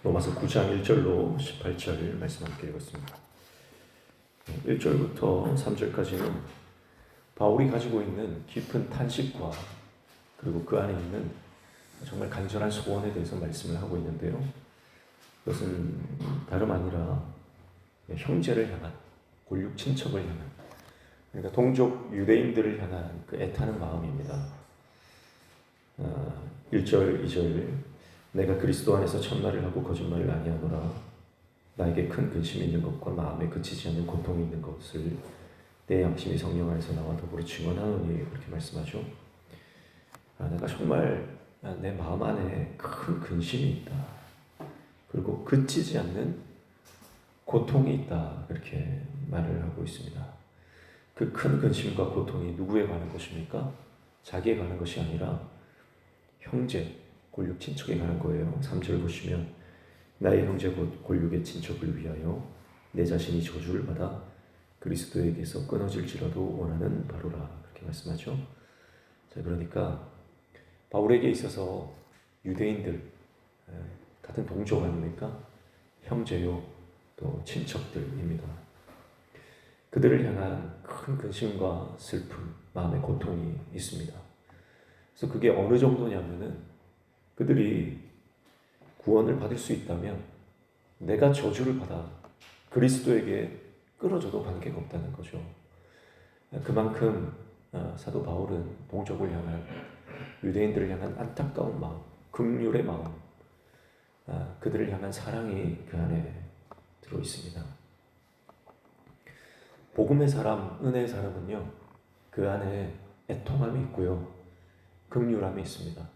로마서 9장 1절로 18절 말씀 함께 읽었습니다. 1절부터 3절까지는 바울이 가지고 있는 깊은 탄식과 그리고 그 안에 있는 정말 간절한 소원에 대해서 말씀을 하고 있는데요. 그것은 다름 아니라 형제를 향한, 골육 친척을 향한, 그러니까 동족 유대인들을 향한 그 애타는 마음입니다. 1절, 2절 내가 그리스도 안에서 참말을 하고 거짓말을 아니하노라. 나에게 큰 근심이 있는 것과 마음에 그치지 않는 고통이 있는 것을 내 양심이 성령 안에서 나와 더불어 증언하노니, 그렇게 말씀하죠. 내가 정말 내 마음 안에 큰 근심이 있다. 그리고 그치지 않는 고통이 있다. 그렇게 말을 하고 있습니다. 그 큰 근심과 고통이 누구에 관한 것입니까? 자기에 관한 것이 아니라 형제, 골육 친척에 관한 거예요. 3절 보시면 나의 형제 곧 골육의 친척을 위하여 내 자신이 저주를 받아 그리스도에게서 끊어질지라도 원하는 바로라. 그렇게 말씀하죠. 자, 그러니까 바울에게 있어서 유대인들, 같은 동족 아닙니까? 형제요, 또 친척들입니다. 그들을 향한 큰 근심과 슬픔, 마음의 고통이 있습니다. 그래서 그게 어느 정도냐면은 그들이 구원을 받을 수 있다면 내가 저주를 받아 그리스도에게 끌어져도 관계가 없다는 거죠. 그만큼 사도 바울은 동족을 향한, 유대인들을 향한 안타까운 마음, 긍휼의 마음, 그들을 향한 사랑이 그 안에 들어 있습니다. 복음의 사람, 은혜의 사람은요, 그 안에 애통함이 있고요, 긍휼함이 있습니다.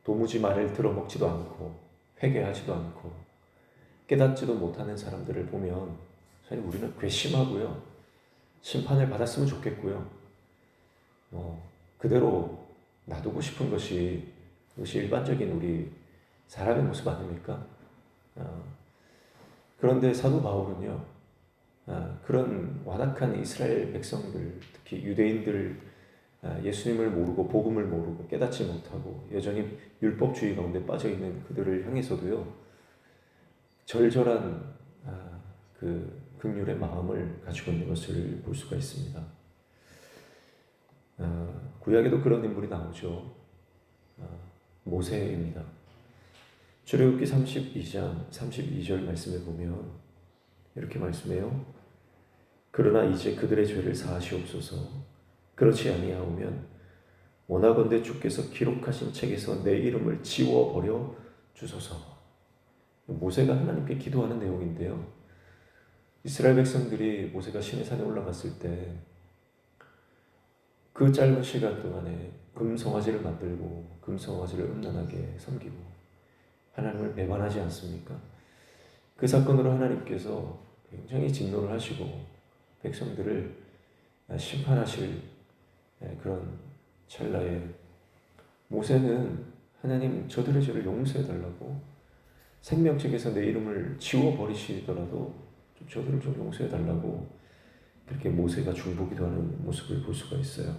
도무지 말을 들어먹지도 않고 회개하지도 않고 깨닫지도 못하는 사람들을 보면 사실 우리는 괘씸하고요, 심판을 받았으면 좋겠고요, 그대로 놔두고 싶은 것이 일반적인 우리 사람의 모습 아닙니까? 그런데 사도 바울은요, 그런 완악한 이스라엘 백성들, 특히 유대인들, 예수님을 모르고 복음을 모르고 깨닫지 못하고 여전히 율법주의 가운데 빠져있는 그들을 향해서도요, 절절한 그 긍휼의 마음을 가지고 있는 것을 볼 수가 있습니다. 구약에도 그런 인물이 나오죠. 모세입니다. 출애굽기 32장 32절 말씀에 보면 이렇게 말씀해요. 그러나 이제 그들의 죄를 사하시옵소서. 그렇지 아니하오면 원하건대 주께서 기록하신 책에서 내 이름을 지워버려 주소서. 모세가 하나님께 기도하는 내용인데요. 이스라엘 백성들이 모세가 시내산에 올라갔을 때 그 짧은 시간 동안에 금송아지를 만들고 금송아지를 음란하게 섬기고 하나님을 배반하지 않습니까? 그 사건으로 하나님께서 굉장히 진노를 하시고 백성들을 심판하실 그런 찰나에 모세는 하나님 저들의 죄를 용서해달라고, 생명책에서 내 이름을 지워버리시더라도 저들을 좀 용서해달라고 그렇게 모세가 중보기도 하는 모습을 볼 수가 있어요.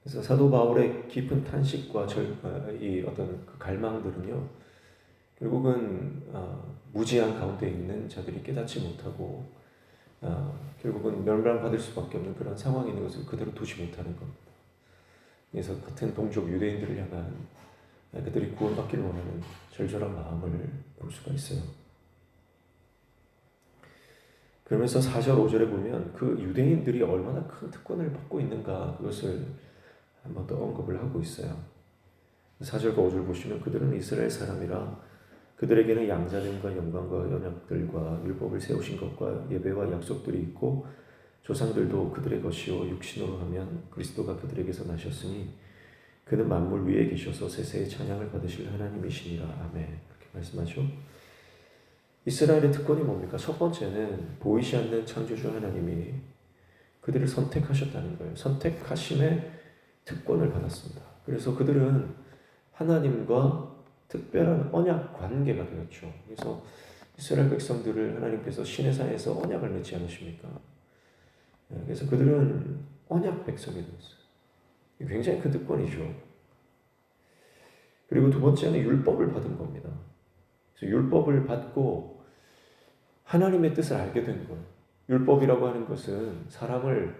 그래서 사도 바울의 깊은 탄식과 이 어떤 그 갈망들은요, 결국은 무지한 가운데 있는 자들이 깨닫지 못하고 결국은 멸망받을 수밖에 없는 그런 상황에 있는 것을 그대로 두지 못하는 겁니다. 그래서 같은 동족 유대인들을 향한 그들이 구원받기를 원하는 절절한 마음을 볼 수가 있어요. 그러면서 4절 5절에 보면 그 유대인들이 얼마나 큰 특권을 받고 있는가, 그것을 한 번 더 언급을 하고 있어요. 4절과 5절 보시면 그들은 이스라엘 사람이라 그들에게는 양자됨과 영광과 언약들과 율법을 세우신 것과 예배와 약속들이 있고 조상들도 그들의 것이요 육신으로 하면 그리스도가 그들에게서 나셨으니 그는 만물 위에 계셔서 세세의 찬양을 받으실 하나님이시니라. 아멘. 그렇게 말씀하죠. 이스라엘의 특권이 뭡니까? 첫 번째는 보이지 않는 창조주 하나님이 그들을 선택하셨다는 거예요. 선택하심의 특권을 받았습니다. 그래서 그들은 하나님과 특별한 언약 관계가 되었죠. 그래서 이스라엘 백성들을 하나님께서 시내산에서 언약을 맺지 않으십니까? 그래서 그들은 언약 백성이 되었어요. 굉장히 큰 특권이죠. 그리고 두 번째는 율법을 받은 겁니다. 그래서 율법을 받고 하나님의 뜻을 알게 된 거예요. 율법이라고 하는 것은 사람을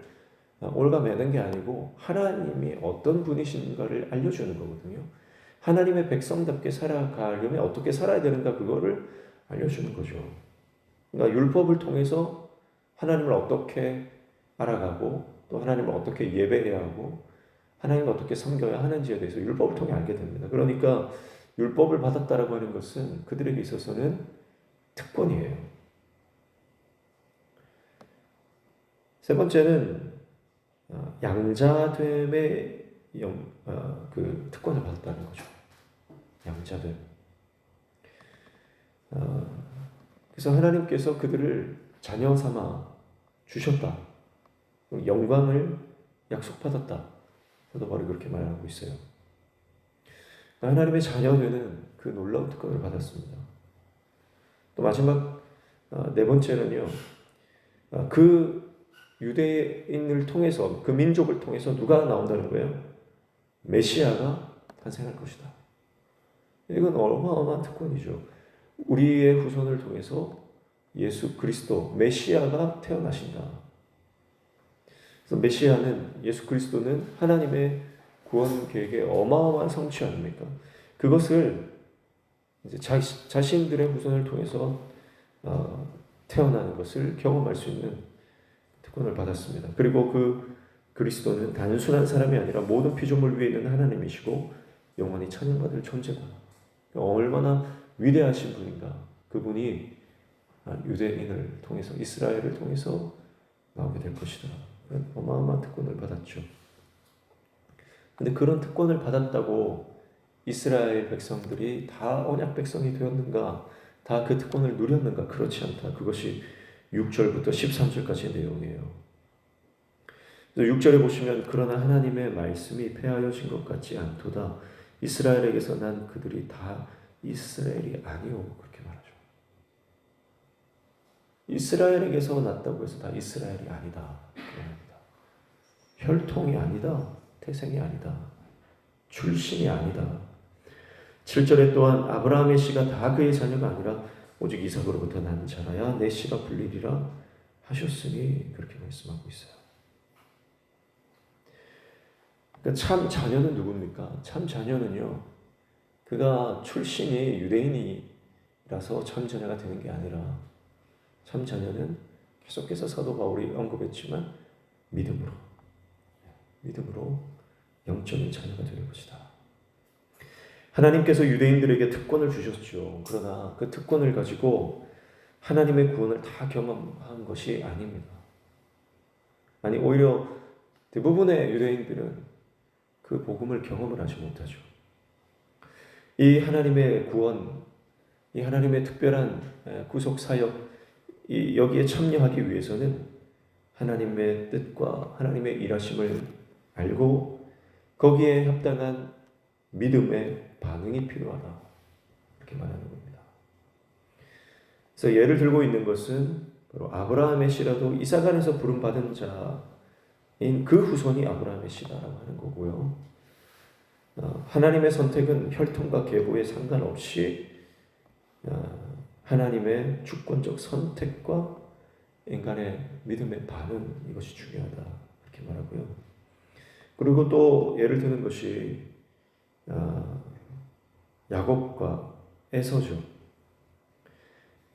올가매는 게 아니고 하나님이 어떤 분이신가를 알려주는 거거든요. 하나님의 백성답게 살아가려면 어떻게 살아야 되는가 그거를 알려주는 거죠. 그러니까 율법을 통해서 하나님을 어떻게 알아가고 또 하나님을 어떻게 예배해야 하고 하나님을 어떻게 섬겨야 하는지에 대해서 율법을 통해 알게 됩니다. 그러니까 율법을 받았다라고 하는 것은 그들에게 있어서는 특권이에요. 세 번째는 양자됨의 그 특권을 받았다는 거죠. 양자됨. 그래서 하나님께서 그들을 자녀 삼아 주셨다. 영광을 약속받았다. 저도 바로 그렇게 말하고 있어요. 하나님의 자녀되는 그 놀라운 특권을 받았습니다. 또 마지막 네 번째는요. 그 유대인을 통해서 그 민족을 통해서 누가 나온다는 거예요? 메시아가 탄생할 것이다. 이건 어마어마한 특권이죠. 우리의 후손을 통해서 예수 그리스도 메시아가 태어나신다. 그래서 메시아는 예수 그리스도는 하나님의 구원 계획의 어마어마한 성취 아닙니까? 그것을 이제 자신들의 후손을 통해서 태어나는 것을 경험할 수 있는 특권을 받았습니다. 그리고 그 그리스도는 단순한 사람이 아니라 모든 피조물 위에 있는 하나님이시고 영원히 찬양받을 존재다. 얼마나 위대하신 분인가. 그분이 유대인을 통해서 이스라엘을 통해서 나오게 될 것이다. 어마어마한 특권을 받았죠. 근데 그런 특권을 받았다고 이스라엘 백성들이 다 언약 백성이 되었는가? 다 그 특권을 누렸는가? 그렇지 않다. 그것이 6절부터 13절까지의 내용이에요. 그래서 6절에 보시면 그러나 하나님의 말씀이 폐하여진 것 같지 않도다. 이스라엘에게서 난 그들이 다 이스라엘이 아니오. 그렇게 말하죠. 이스라엘에게서 났다고 해서 다 이스라엘이 아니다. 그럽니다. 혈통이 아니다. 태생이 아니다. 출신이 아니다. 7절에 또한 아브라함의 씨가 다 그의 자녀가 아니라 오직 이삭으로부터 난 자라야 내 씨가 불리리라 하셨으니 그렇게 말씀하고 있어요. 그러니까 참 자녀는 누굽니까? 참 자녀는요. 그가 출신이 유대인이라서 참 자녀가 되는 게 아니라 참 자녀는 계속해서 사도 바울이 언급했지만 믿음으로 영적인 자녀가 되는 것이다. 하나님께서 유대인들에게 특권을 주셨죠. 그러나 그 특권을 가지고 하나님의 구원을 다 경험한 것이 아닙니다. 아니 오히려 대부분의 유대인들은 그 복음을 경험을 하지 못하죠. 이 하나님의 구원, 이 하나님의 특별한 구속 사역, 여기에 참여하기 위해서는 하나님의 뜻과 하나님의 일하심을 알고 거기에 합당한 믿음의 반응이 필요하다. 이렇게 말하는 겁니다. 그래서 예를 들고 있는 것은 바로 아브라함의 씨라도 이삭 안에서 부름받은 자인 그 후손이 아브라함의 씨다라고 하는 거고요. 하나님의 선택은 혈통과 계보에 상관없이 하나님의 주권적 선택과 인간의 믿음의 반응, 이것이 중요하다. 이렇게 말하고요. 그리고 또 예를 드는 것이 야곱과 에서죠.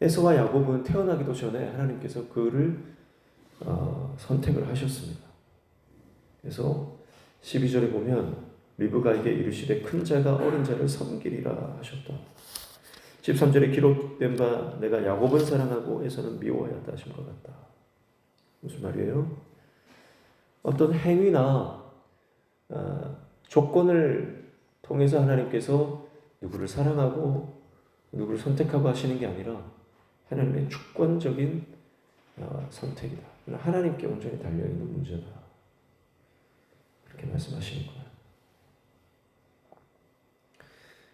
에서와 야곱은 태어나기도 전에 하나님께서 그를 선택을 하셨습니다. 그래서 12절에 보면 리브가에게 이르시되 큰 자가 어린 자를 섬기리라 하셨다. 13절에 기록된 바 내가 야곱은 사랑하고 에서는 미워해야 한다 하신 것 같다. 무슨 말이에요? 어떤 행위나 조건을 통해서 하나님께서 누구를 사랑하고 누구를 선택하고 하시는 게 아니라 하나님의 주권적인 선택이다. 하나님께 온전히 달려있는 문제다. 그렇게 말씀하시는 거예요.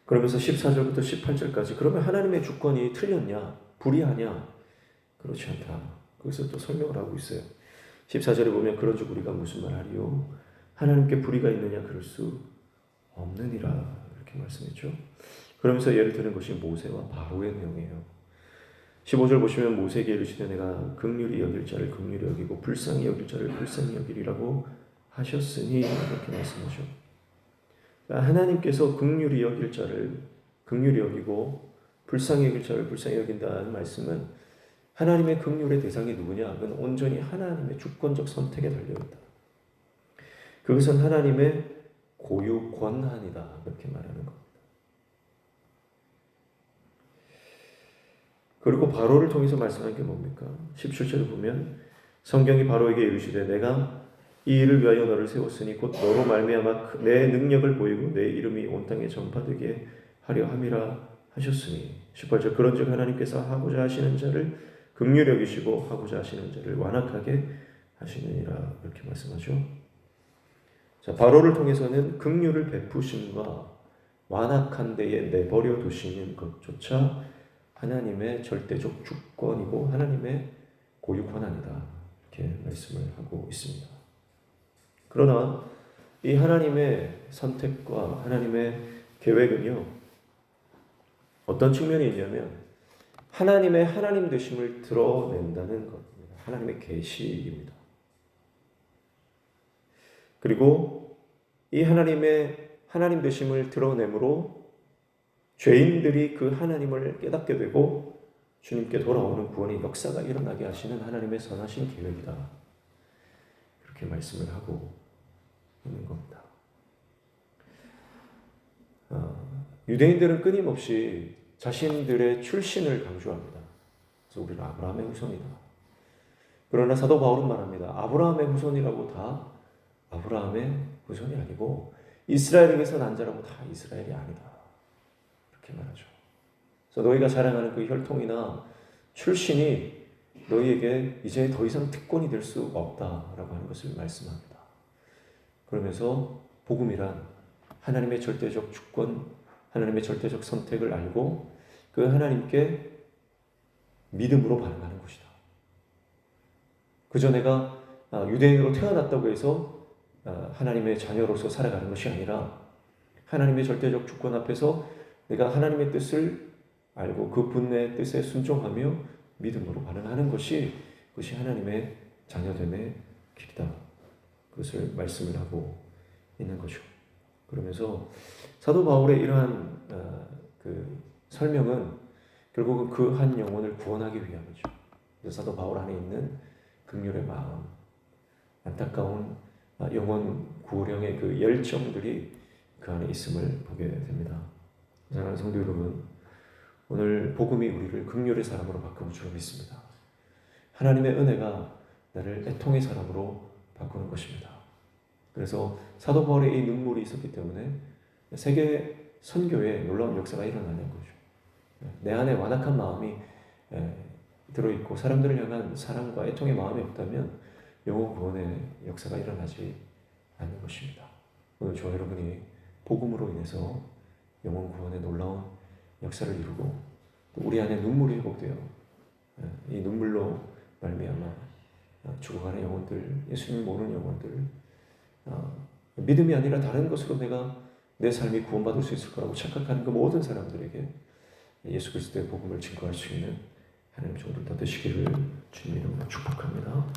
그러면서 14절부터 18절까지 그러면 하나님의 주권이 틀렸냐? 불의하냐? 그렇지 않다. 그것을 또 설명을 하고 있어요. 14절에 보면 그런즉 우리가 무슨 말하리요? 하나님께 불의가 있느냐? 그럴 수 없느니라 이렇게 말씀했죠. 그러면서 예를 드는 것이 모세와 바로의 내용이에요. 15절 보시면 모세에게 이르시되 내가 긍휼히 여길 자를 긍휼히 여기고 불쌍히 여길 자를 불쌍히 여기리라고 하셨으니 이렇게 말씀하죠. 하나님께서 긍휼히 여길 자를 긍휼히 여기고 불쌍히 여길 자를 불쌍히 여긴다는 말씀은 하나님의 긍휼의 대상이 누구냐? 그건 온전히 하나님의 주권적 선택에 달려있다. 그것은 하나님의 고유 권한이다. 그렇게 말하는 겁니다. 그리고 바로를 통해서 말씀하는 게 뭡니까? 17절을 보면 성경이 바로에게 이르시되 내가 이 일을 위하여 너를 세웠으니 곧 너로 말미암아 내 능력을 보이고 내 이름이 온 땅에 전파되게 하려 함이라 하셨으니 18절 그런즉 하나님께서 하고자 하시는 자를 긍휼히 여기시고 하고자 하시는 자를 완악하게 하시느니라 이렇게 말씀하죠. 자, 바로를 통해서는 긍휼을 베푸심과 완악한 데에 내버려 두시는 것조차 하나님의 절대적 주권이고 하나님의 고유 권한이다 이렇게 말씀을 하고 있습니다. 그러나 이 하나님의 선택과 하나님의 계획은요 어떤 측면이 있냐면 하나님의 하나님 되심을 드러낸다는 것입니다. 하나님의 계시입니다. 그리고 이 하나님의 하나님 되심을 드러내므로 죄인들이 그 하나님을 깨닫게 되고 주님께 돌아오는 구원의 역사가 일어나게 하시는 하나님의 선하신 계획이다. 그렇게 말씀을 하고 있는 겁니다. 유대인들은 끊임없이 자신들의 출신을 강조합니다. 그래서 우리는 아브라함의 후손이다. 그러나 사도 바울은 말합니다. 아브라함의 후손이라고 다 아브라함의 후손이 아니고 이스라엘에게서 난 자라고 다 이스라엘이 아니다. 이렇게 말하죠. 그래서 너희가 자랑하는 그 혈통이나 출신이 너희에게 이제 더 이상 특권이 될 수 없다라고 하는 것을 말씀합니다. 그러면서 복음이란 하나님의 절대적 주권, 하나님의 절대적 선택을 알고 그 하나님께 믿음으로 반응하는 것이다. 그저 내가 유대인으로 태어났다고 해서 하나님의 자녀로서 살아가는 것이 아니라 하나님의 절대적 주권 앞에서 내가 하나님의 뜻을 알고 그 분의 뜻에 순종하며 믿음으로 반응하는 것이 그것이 하나님의 자녀됨의 길이다. 그것을 말씀을 하고 있는 거죠. 그러면서 사도 바울의 이러한 그 설명은 결국은 그 한 영혼을 구원하기 위함이죠. 사도 바울 안에 있는 긍휼의 마음, 안타까운 영혼 구원의 그 열정들이 그 안에 있음을 보게 됩니다. 사랑하는 성도 여러분, 오늘 복음이 우리를 긍휼의 사람으로 바꾸는 줄 믿습니다. 하나님의 은혜가 나를 애통의 사람으로 바꾸는 것입니다. 그래서 사도 바울의 이 눈물이 있었기 때문에 세계 선교에 놀라운 역사가 일어나는 거죠. 내 안에 완악한 마음이 들어있고 사람들을 향한 사랑과 애통의 마음이 없다면 영혼 구원의 역사가 일어나지 않는 것입니다. 오늘 저와 여러분이 복음으로 인해서 영혼 구원의 놀라운 역사를 이루고 또 우리 안에 눈물이 회복되어 이 눈물로 말미암아 죽어가는 영혼들, 예수님을 모르는 영혼들, 믿음이 아니라 다른 것으로 내가 내 삶이 구원받을 수 있을 거라고 착각하는 그 모든 사람들에게 예수 그리스도의 복음을 증거할 수 있는 하나님 종들 다 되시기를 주님 이름으로 축복합니다.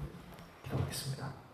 기도하겠습니다.